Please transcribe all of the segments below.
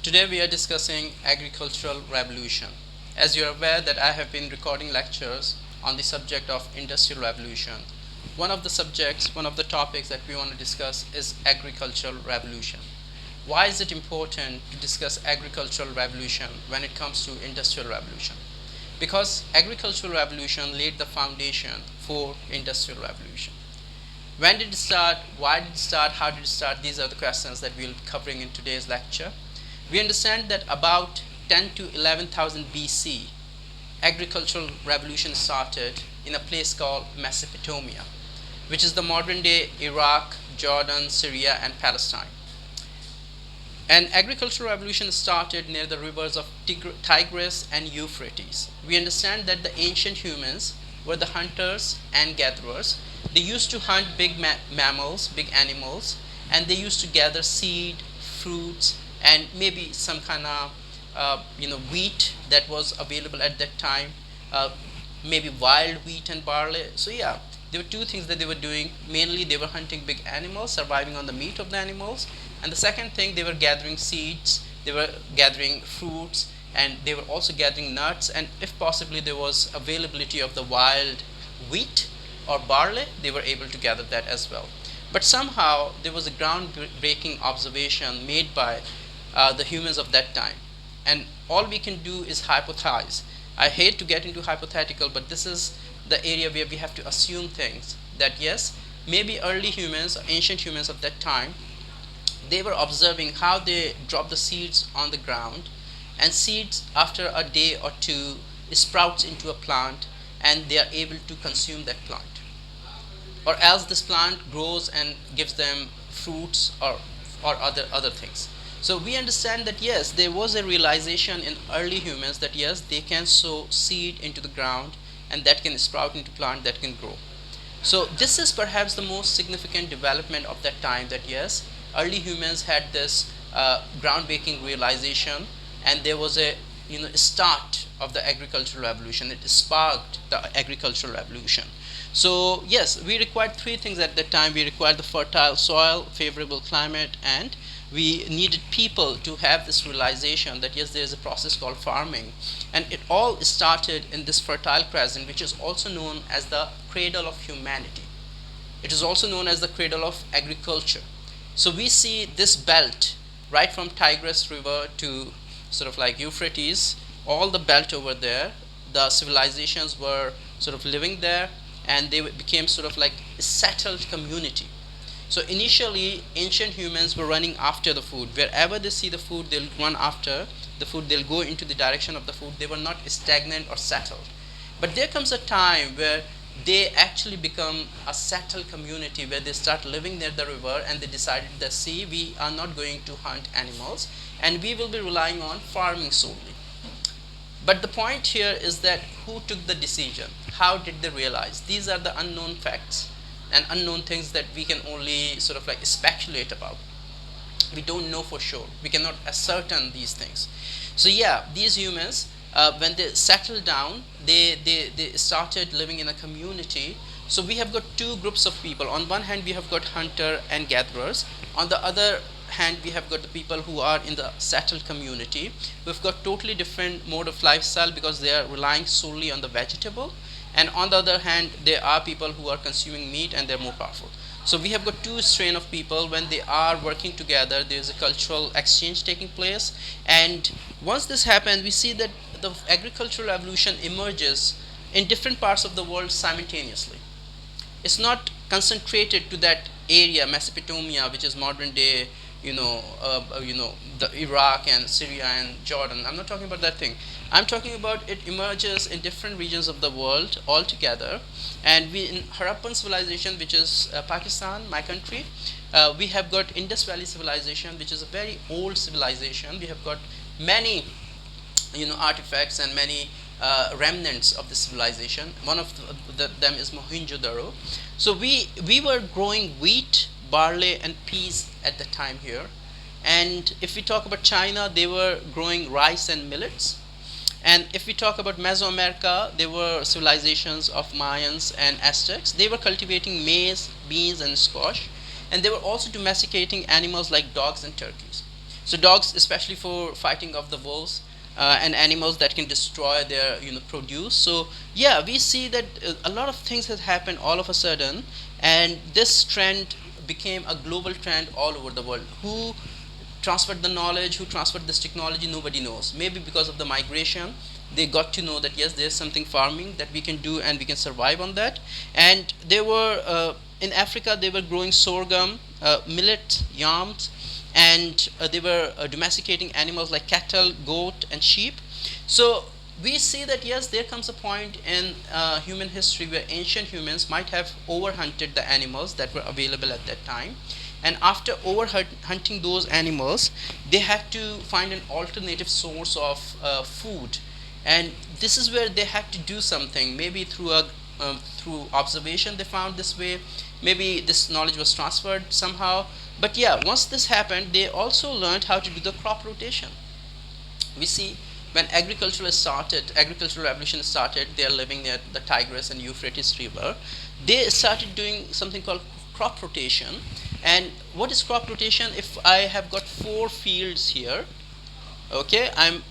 Today we are discussing agricultural revolution. As you are aware that I have been recording lectures on the subject of industrial revolution. One of the topics that we want to discuss is agricultural revolution. Why is it important to discuss agricultural revolution when it comes to industrial revolution? Because agricultural revolution laid the foundation for industrial revolution. When did it start? Why did it start? How did it start? These are the questions that we'll be covering in today's lecture. We understand that about 10 to 11,000 BC, agricultural revolution started in a place called Mesopotamia, which is the modern day Iraq, Jordan, Syria, and Palestine. An agricultural revolution started near the rivers of Tigris and Euphrates. We understand that the ancient humans were the hunters and gatherers. They used to hunt big mammals, big animals, and they used to gather seed, fruits, and maybe some kind of wheat that was available at that time, uh, maybe wild wheat and barley. So yeah, there were two things that they were doing. Mainly they were hunting big animals, surviving on the meat of the animals, and the second thing, they were gathering seeds, they were gathering fruits, and they were also gathering nuts, and if possibly there was availability of the wild wheat or barley, they were able to gather that as well. But somehow there was a groundbreaking observation made by the humans of that time, and all we can do is hypothesize. I hate to get into hypothetical, but this is the area where we have to assume things, that yes, maybe early humans, ancient humans of that time, they were observing how they drop the seeds on the ground, and seeds after a day or two sprouts into a plant, and they are able to consume that plant, or else this plant grows and gives them fruits or other things. So we understand that yes, there was a realization in early humans that yes, they can sow seed into the ground, and that can sprout into plant that can grow. So this is perhaps the most significant development of that time, that yes, early humans had this groundbreaking realization, and there was a start of the agricultural revolution. It sparked the agricultural revolution. So yes, we required three things at that time. We required the fertile soil, favorable climate, and we needed people to have this realization that yes, there is a process called farming, and it all started in this Fertile Crescent, which is also known as the cradle of humanity. It is also known as the cradle of agriculture. So we see this belt right from Tigris River to sort of like Euphrates, all the belt over there. The civilizations were sort of living there, and they became sort of like a settled community. So initially, ancient humans were running after the food. Wherever they see the food, they'll run after the food. They'll go into the direction of the food. They were not stagnant or settled. But there comes a time where they actually become a settled community, where they start living near the river, and they decided that see, we are not going to hunt animals, and we will be relying on farming solely. But the point here is that who took the decision? How did they realize? These are the unknown facts and unknown things that we can only sort of like speculate about. We don't know for sure. We cannot ascertain these things. So yeah, these humans, when they settled down, they started living in a community. So we have got two groups of people. On one hand, we have got hunter and gatherers. On the other hand, we have got the people who are in the settled community. We've got totally different mode of lifestyle because they are relying solely on the vegetable, and on the other hand, there are people who are consuming meat and they're more powerful. So we have got two strain of people. When they are working together, there's a cultural exchange taking place, and once this happens, we see that the agricultural revolution emerges in different parts of the world simultaneously. It's not concentrated to that area, Mesopotamia, which is modern day, the Iraq and Syria and Jordan. I'm not talking about that thing. I'm talking about it emerges in different regions of the world altogether. And we in Harappan civilization, which is Pakistan, my country, we have got Indus Valley civilization, which is a very old civilization. We have got many artifacts and many remnants of the civilization. One of them is Mohenjo-daro. So we were growing wheat, barley, and peas at the time here. And if we talk about China, they were growing rice and millets. And if we talk about Mesoamerica, there were civilizations of Mayans and Aztecs. They were cultivating maize, beans, and squash. And they were also domesticating animals like dogs and turkeys. So dogs, especially for fighting off the wolves and animals that can destroy their produce. So yeah, we see that a lot of things has happened all of a sudden, and this trend became a global trend all over the world. Who transferred the knowledge, who transferred this technology, nobody knows. Maybe because of the migration, they got to know that yes, there's something farming that we can do and we can survive on that. And they were in Africa, they were growing sorghum, millet, yams, and they were domesticating animals like cattle, goat, and sheep. So we see that yes, there comes a point in human history where ancient humans might have overhunted the animals that were available at that time, and after overhunting those animals, they had to find an alternative source of food, and this is where they had to do something. Maybe through observation they found this way. Maybe this knowledge was transferred somehow. But yeah, once this happened, they also learned how to do the crop rotation. We see when agricultural revolution started, they are living near the Tigris and Euphrates river. They started doing something called crop rotation. And what is crop rotation? If I have got 4 fields here, okay, I'm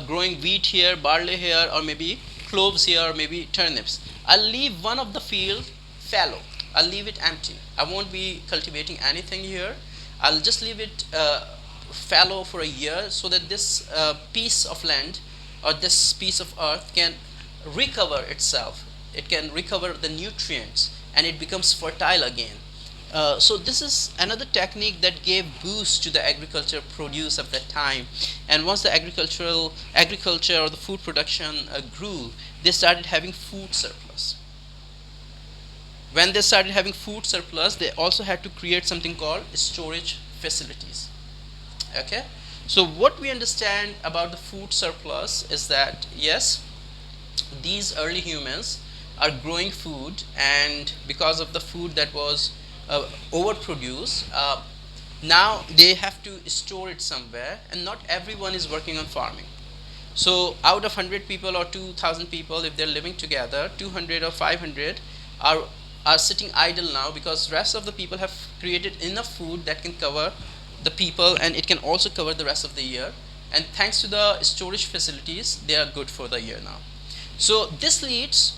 growing wheat here, barley here, or maybe cloves here, or maybe turnips. I'll leave one of the field fallow. I'll leave it empty. I won't be cultivating anything here. I'll just leave it fallow for a year, so that this piece of land or this piece of earth can recover itself. It can recover the nutrients and it becomes fertile again. So this is another technique that gave boost to the agriculture produce of that time. And once the agriculture or the food production grew, they started having food surplus. When they started having food surplus, they also had to create something called storage facilities. Okay, so what we understand about the food surplus is that yes, these early humans are growing food, and because of the food that was overproduced, now they have to store it somewhere, and not everyone is working on farming. So out of 100 people or 2,000 people, if they're living together, 200 or 500 are sitting idle now, because rest of the people have created enough food that can cover the people, and it can also cover the rest of the year. And thanks to the storage facilities, they are good for the year now. So this leads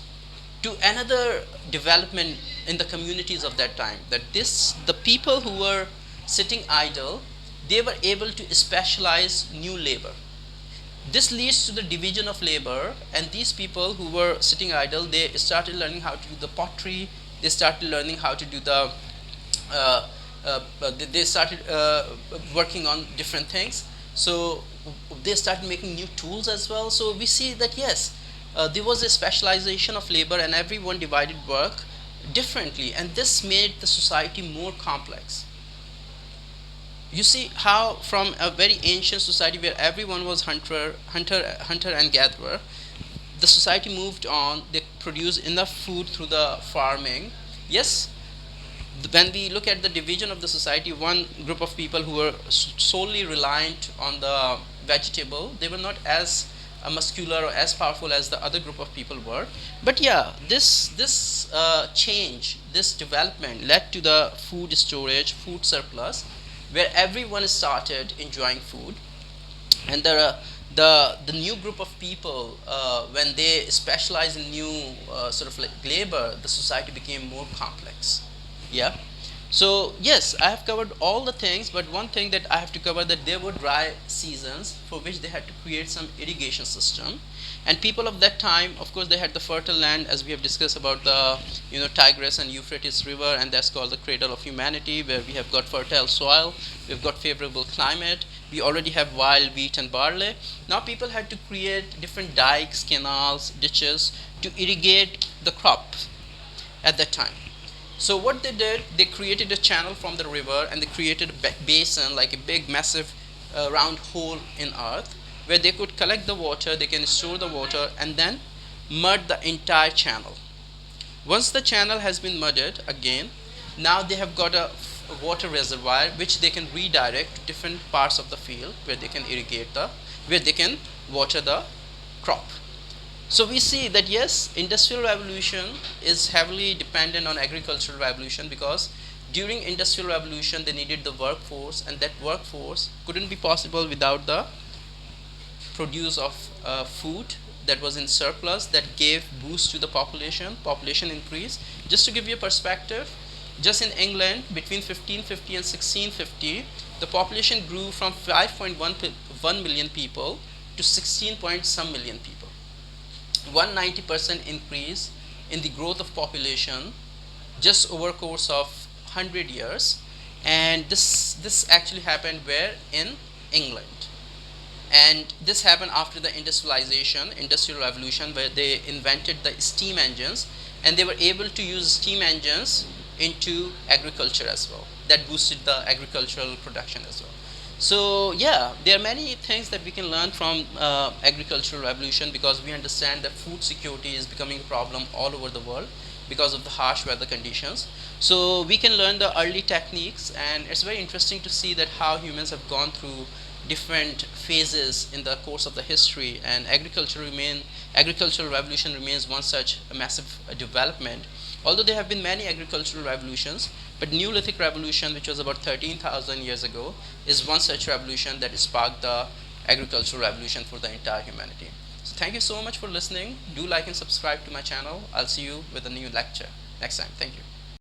to another development in the communities of that time, that the people who were sitting idle, they were able to specialize new labor. This leads to the division of labor, and these people who were sitting idle, they started learning how to do the pottery. They started learning how to do they started working on different things. So they started making new tools as well. So we see that yes, there was a specialization of labor, and everyone divided work differently, and this made the society more complex. You see how from a very ancient society where everyone was hunter and gatherer, the society moved on. They produced enough food through the farming. Yes, when we look at the division of the society, one group of people who were solely reliant on the vegetable, they were not as muscular or as powerful as the other group of people were. But yeah, this change, this development led to the food storage, food surplus, where everyone started enjoying food. And the new group of people, when they specialize in new sort of like labor, the society became more complex. Yeah. So yes, I have covered all the things, but one thing that I have to cover, that there were dry seasons for which they had to create some irrigation system. And people of that time, of course, they had the fertile land, as we have discussed about the Tigris and Euphrates river, and that's called the cradle of humanity, where we have got fertile soil, we've got favorable climate, we already have wild wheat and barley. Now people had to create different dikes, canals, ditches to irrigate the crop at that time. So what they did, they created a channel from the river, and they created a basin, like a big massive round hole in earth, where they could collect the water, they can store the water, and then mud the entire channel. Once the channel has been mudded again, now they have got a water reservoir which they can redirect to different parts of the field, where they can where they can water the crop. So we see that yes, industrial revolution is heavily dependent on agricultural revolution, because During industrial revolution, they needed the workforce, and that workforce couldn't be possible without the produce of food that was in surplus, that gave boost to the population increase. Just to give you a perspective, just in England between 1550 and 1650, the population grew from 5.1 million people to 16 point some million people. 190% increase in the growth of population just over a course of 100 years. And this actually happened where? In England. And this happened after the industrial revolution, where they invented the steam engines, and they were able to use steam engines into agriculture as well. That boosted the agricultural production as well. So yeah, there are many things that we can learn from agricultural revolution, because we understand that food security is becoming a problem all over the world because of the harsh weather conditions. So we can learn the early techniques, and it's very interesting to see that how humans have gone through different phases in the course of the history, and agricultural revolution remains one such a massive development. Although there have been many agricultural revolutions, but Neolithic revolution, which was about 13,000 years ago, is one such revolution that sparked the agricultural revolution for the entire humanity. So thank you so much for listening. Do like and subscribe to my channel. I'll see you with a new lecture next time. Thank you.